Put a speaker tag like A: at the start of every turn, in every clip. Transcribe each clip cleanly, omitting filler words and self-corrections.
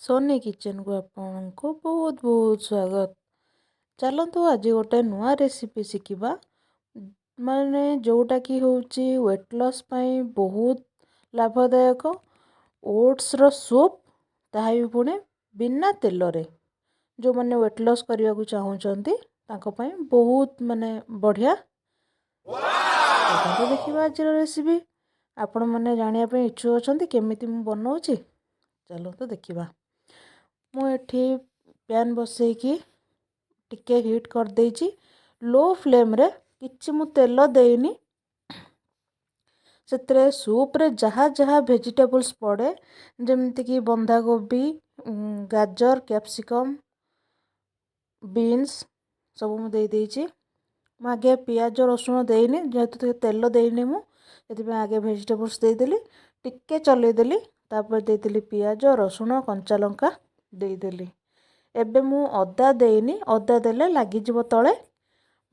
A: Soni kitchen को आपको बहुत बहुत स्वागत। चलतु आज गोटे नुआ रेसिपी शिखा माने जोटा कि होची वेट लॉस पाई बहुत लाभदायक ओट्स रो सूप ताहा भी पुणे बिना तेल रे जो माने वेट लॉस करने को चाहूँगी बहुत माने बढ़िया। तो देखिए आज रेसिपी आपण मैंने जानापी इच्छुक अच्छा केमी बनाऊँगी चलो तो देखा। मुझे पैन बसैकी टिके हीट कर देची लो फ्लेम रे किछि मु तेल देनी से सूप रे जहाँ जहाँ वेजिटेबल्स पड़े जमती कि बंधा गोभी गाजर कैप्सिकम बीन्स सब मु दे देची। मु आगे पियाज रसुण देनी जेहेतु तेल देनी मुझे आगे वेजिटेबल्स देदेली टिके चलईदेली तापर देदेली पियाज रसुण कंचा लंका देदेली। एबे मु अदा देनी अदा देले लागिजिवो तले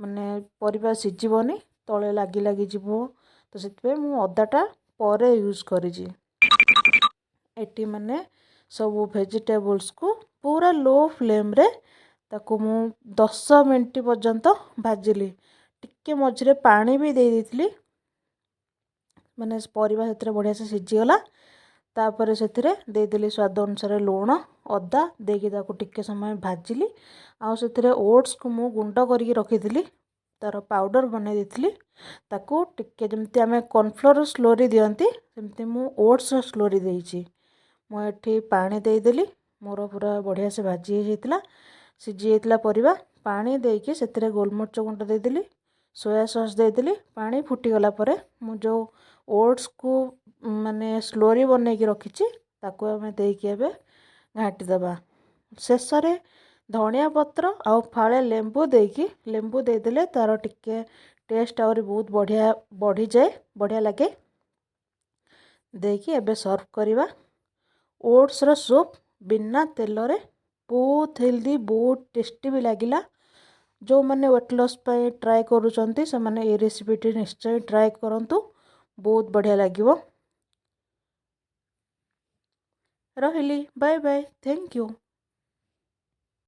A: माने परिबा सिझिबोनी तले लागी तो से मु अदाटा परे यूज करिजी। एटी माने सब वेजिटेबल्स को पूरा लो फ्लेम रे ताकू मु 10 मिनट पर्यंत भाजिली टिके मझे पानी भी दे देथिली माने परिबा सेतरे बढ़िया से सिझीगला। तापर से देदेली स्वाद अनुसार लुण अदा देकी ताकू टिके समय भाजिली आउ से ओट्स को मु गुंड करके रखी तार पाउडर बना देती ताकू टिके जमती आम कॉर्नफ्लोर स्लोरी दियंती सेमती मु ओट्स स्लोरी देइछि। मुझे पानी देदेली मोर पूरा बढ़िया से भाजी होता सिझी जाता परिबा पानी देकी से गोलमरिच गुंड देदेली सोया सॉस देदेली पानी फुटीगला परे मु जो ओट्स को माने स्लोरी बनैकी रखी ताकू आम देकी एबे घाटी दबा शेष रे धनिया पत्र आउ फाळे लेंबू देकी लेंबू देदेले तार टिके टेस्ट आउरी बहुत बढ़िया बढ़ी जाए बढ़िया लगे देकी एबे सर्व करिवा। ओट्स रो सूप बिना तेल रे बहुत हेल्दी बहुत टेस्टी भी लगिला। जो मैंने वेट लॉस पे ट्राए करूचंती से माने ये रेसिपीटी निश्चय ट्राए करंतु बहुत बढ़िया लगिवो। रहिली बाय बाय थैंक यू।